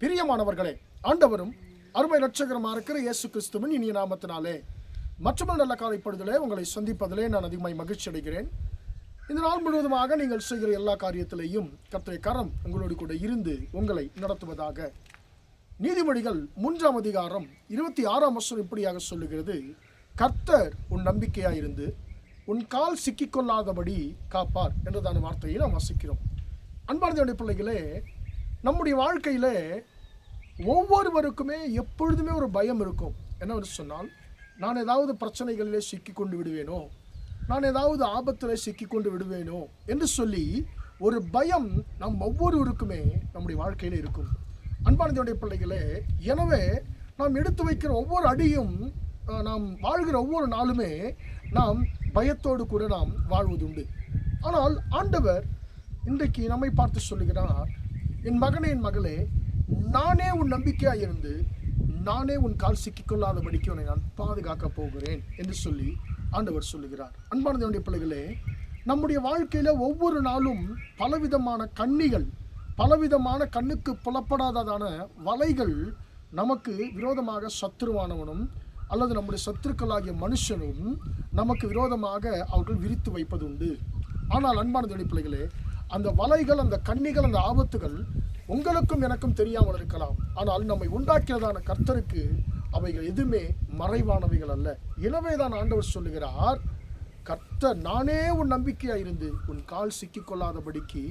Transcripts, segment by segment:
பிரியமானவர்களே, ஆண்டவரும் அருமை இரட்சகருமாக இருக்கிற இயேசு கிறிஸ்துவின் இனிய நாமத்தினாலே மற்றொரு நல்ல காலைப்படுதலே உங்களை சந்திப்பதிலே நான் அதிகமாய் மகிழ்ச்சி அடைகிறேன். இந்த நாள் முழுவதுமாக நீங்கள் செய்கிற எல்லா காரியத்திலேயும் கர்த்தருடைய கரம் உங்களோடு கூட இருந்து உங்களை நடத்துவதாக. நீதிமொழிகள் 3ஆம் அதிகாரம் 26ஆம் வசனம் இப்படியாக சொல்லுகிறது, கர்த்தர் உன் நம்பிக்கையாயிருந்து உன் கால் சிக்கிக்கொள்ளாதபடி காப்பார் என்றதான வார்த்தையை நாம் வாசிக்கிறோம். அன்பான தேவனுடைய பிள்ளைகளே, நம்முடைய வாழ்க்கையில் ஒவ்வொருவருக்குமே எப்பொழுதுமே ஒரு பயம் இருக்கும். என்னவென்று சொன்னால், நான் ஏதாவது பிரச்சனைகளிலே சிக்கி கொண்டு விடுவேனோ, நான் ஏதாவது ஆபத்தில் சிக்கி கொண்டு விடுவேனோ என்று சொல்லி ஒரு பயம் நம் ஒவ்வொருவருக்குமே நம்முடைய வாழ்க்கையில் இருக்கும். அன்பான தேவனுடைய பிள்ளைகளே, எனவே நாம் எடுத்து வைக்கிற ஒவ்வொரு அடியும், நாம் வாழ்கிற ஒவ்வொரு நாளுமே நாம் பயத்தோடு கூட நாம் வாழ்வதுண்டு. ஆனால் ஆண்டவர் இன்றைக்கு நம்மை பார்த்து சொல்லுகிறார், என் மகனே, என் மகளே, நானே உன் நம்பிக்கையாக இருந்து நானே உன் கால் சிக்கிக்கொள்ளாதபடிக்கு உன்னை நான் பாதுகாக்கப் போகிறேன் என்று சொல்லி ஆண்டவர் சொல்லுகிறார். அன்பான தேவனுடைய பிள்ளைகளே, நம்முடைய வாழ்க்கையில் ஒவ்வொரு நாளும் பலவிதமான கண்ணிகள், பலவிதமான கண்ணுக்கு புலப்படாததான வலைகள் நமக்கு விரோதமாக சத்துருவானவனும் அல்லது நம்முடைய சத்துருக்களாகிய மனுஷனும் நமக்கு விரோதமாக அவர்கள் விரித்து வைப்பது உண்டு. ஆனால் அன்பான தேவனுடைய பிள்ளைகளே, அந்த வலைகள், அந்த கண்ணிகள், அந்த ஆபத்துகள் உங்களுக்கும் எனக்கும் தெரியாமல் இருக்கலாம். ஆனால் நம்மை உண்டாக்கியதான கர்த்தருக்கு அவைகள் எதுவுமே மறைவானவைகள் அல்ல. எனவே தான் ஆண்டவர் சொல்லுகிறார், கர்த்தர் நானே உன் நம்பிக்கையாக இருந்து உன் கால் சிக்கிக்கொள்ளாதபடிக்கு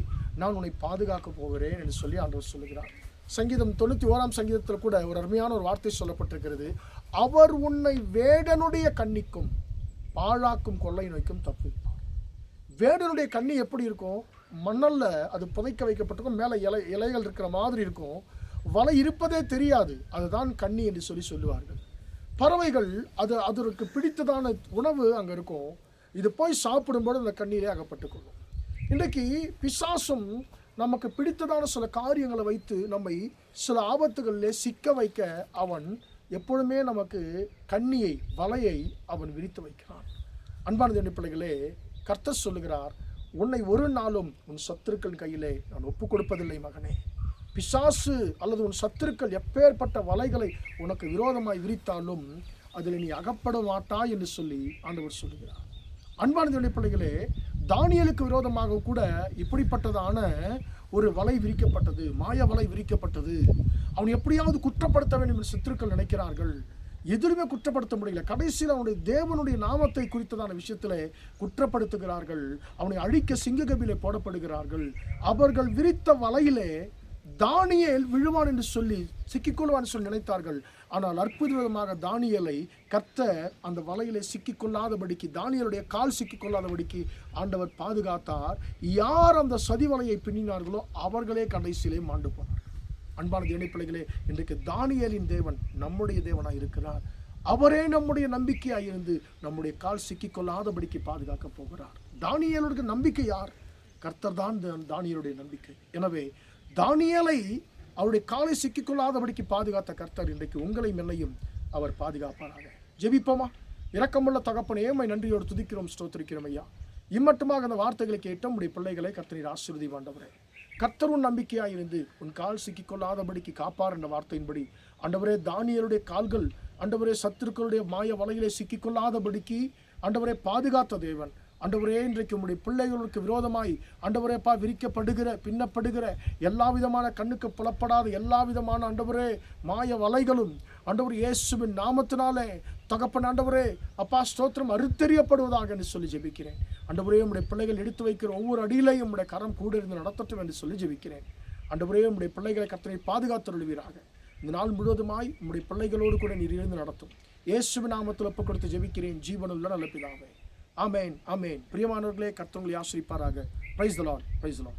நான் உன்னை பாதுகாக்க போகிறேன் என்று சொல்லி ஆண்டவர் சொல்லுகிறார். சங்கீதம் 91ஆம் சங்கீதத்தில் கூட ஒரு அருமையான ஒரு வார்த்தை சொல்லப்பட்டிருக்கிறது, அவர் உன்னை வேடனுடைய கண்ணிக்கும் பாழாக்கும் கொள்ளை நோய்க்கும் தப்புவிப்பார். வேடனுடைய கண்ணி எப்படி இருக்கும்? மணல்ல அது புதைக்க வைக்கப்பட்டிருக்கும், மேலே இலைகள் இருக்கிற மாதிரி இருக்கும், வலை இருப்பதே தெரியாது. அதுதான் கண்ணி என்று சொல்லுவார்கள். பறவைகள் அதற்கு பிடித்ததான உணவு அங்கே இருக்கும், இது போய் சாப்பிடும்போது அந்த கண்ணியிலே அகப்பட்டுக்கொள்ளும். இன்றைக்கு பிசாசும் நமக்கு பிடித்ததான சில காரியங்களை வைத்து நம்மை சில ஆபத்துகளிலே சிக்க வைக்க அவன் எப்பொழுதுமே நமக்கு கண்ணியை, வலையை அவன் விரித்து வைக்கிறான். அன்பான தேவனுடைய பிள்ளைகளே, கர்த்தர் சொல்லுகிறார், உன்னை ஒரு நாளும் உன் சத்துருக்கள் கையிலே நான் ஒப்புக் கொடுப்பதில்லை மகனே. பிசாசு அல்லது உன் சத்துருக்கள் எப்பேற்பட்ட வலைகளை உனக்கு விரோதமாய் விரித்தாலும் அதில் நீ அகப்பட மாட்டாய் என்று சொல்லி ஆண்டவர் சொல்லுகிறார். அன்பான தேவனுடைய பிள்ளைகளே, தானியேலுக்கு விரோதமாக கூட இப்படிப்பட்டதான ஒரு வலை விரிக்கப்பட்டது, மாய வலை விரிக்கப்பட்டது. அவன் எப்படியாவது குற்றப்படுத்த வேண்டும் என்று சத்துருக்கள் நினைக்கிறார்கள். எதிலுமே குற்றப்படுத்த முடியல. கடைசியில் அவனுடைய தேவனுடைய நாமத்தை குறித்ததான விஷயத்தில் குற்றப்படுத்துகிறார்கள். அவனை அழிக்க சிங்ககபிலே போடப்படுகிறார்கள். அவர்கள் விரித்த வலையிலே தானியேல் விழுவான் என்று சொல்லி, சிக்கிக்கொள்வான் சொல்லி நினைத்தார்கள். ஆனால் அற்புதமாக தானியேலை கர்த்தர் அந்த வலையிலே சிக்கிக்கொள்ளாதபடிக்கு, தானியேலுடைய கால் சிக்கிக்கொள்ளாதபடிக்கு ஆண்டவர் பாதுகாத்தார். யார் அந்த சதி வலையை பின்னினார்களோ அவர்களே கடைசியிலே மாண்டு போனார். அன்பான தேவனுடைய பிள்ளைகளே, இன்றைக்கு தானியேலின் தேவன் நம்முடைய தேவனாய் இருக்கிறார். அவரே நம்முடைய நம்பிக்கையாய் இருந்து நம்முடைய கால் சிக்கிக்கொள்ளாதபடிக்கு பாதுகாக்க போகிறார். தானியேலுடைய நம்பிக்கை யார்? கர்த்தர் தான் தானியேலுடைய நம்பிக்கை. எனவே தானியேலை அவருடைய காலை சிக்கிக்கொள்ளாதபடிக்கு பாதுகாத்த கர்த்தர் இன்றைக்கு உங்களையும் என்னையும் அவர் பாதுகாப்பாராக. ஜெபிப்போமா? இரக்கமுள்ள தகப்பனே, உம்மை நன்றியோடு துதிக்கிறோம், ஸ்தோத்திரிக்கிறோம் ஐயா. இம்மட்டுமாக அந்த வார்த்தைகளை கேட்ட உம்முடைய பிள்ளைகளை கர்த்தர் ஆசீர்வதியும் ஆண்டவரே. கர்த்தர் உன் நம்பிக்கையாக இருந்து உன் கால் சிக்கிக்கொள்ளாதபடிக்கு காப்பார் என்ற வார்த்தையின்படி ஆண்டவரே, தானியேலுடைய கால்கள் ஆண்டவரே சத்துருக்களுடைய மாய வலையிலே சிக்கிக்கொள்ளாதபடிக்கு ஆண்டவரே பாதுகாத்த தேவன். ஆண்டவரே, இன்றைக்கு உம்முடைய பிள்ளைகளுக்கு விரோதமாய் ஆண்டவரேப்பா விரிக்கப்படுகிற, பின்னப்படுகிற எல்லா விதமான கண்ணுக்கு புலப்படாத எல்லா விதமான ஆண்டவரே மாய வலைகளும் ஆண்டவர் இயேசுவின் நாமத்தினாலே தகப்பன் ஆண்டவரே அப்பா ஸ்தோத்திரம் அறுத்தெறியப்படுவதாக என்று சொல்லி ஜெபிக்கிறேன். ஆண்டவரே, உம்முடைய பிள்ளைகள் எடுத்து வைக்கிற ஒவ்வொரு அடியிலையும் உம்முடைய கரம் கூட இருந்து நடத்தட்டும் என்று சொல்லி ஜெபிக்கிறேன். ஆண்டவரே, உம்முடைய பிள்ளைகளை கர்த்தரை பாதுகாத்தருள்வீராக. இந்த நாள் முழுவதுமாய் உம்முடைய பிள்ளைகளோடு கூட நீர் இருந்து நடத்தும். இயேசுவின் நாமத்தில் ஒப்புக் கொடுத்து ஜெபிக்கிறேன், ஜீவனுள்ள நல்ல பிதாவே. ஆமேன், ஆமேன். பிரியமானவர்களே, கர்த்தர் உங்களை ஆசீர்வதிப்பாராக. Praise the Lord, praise the Lord.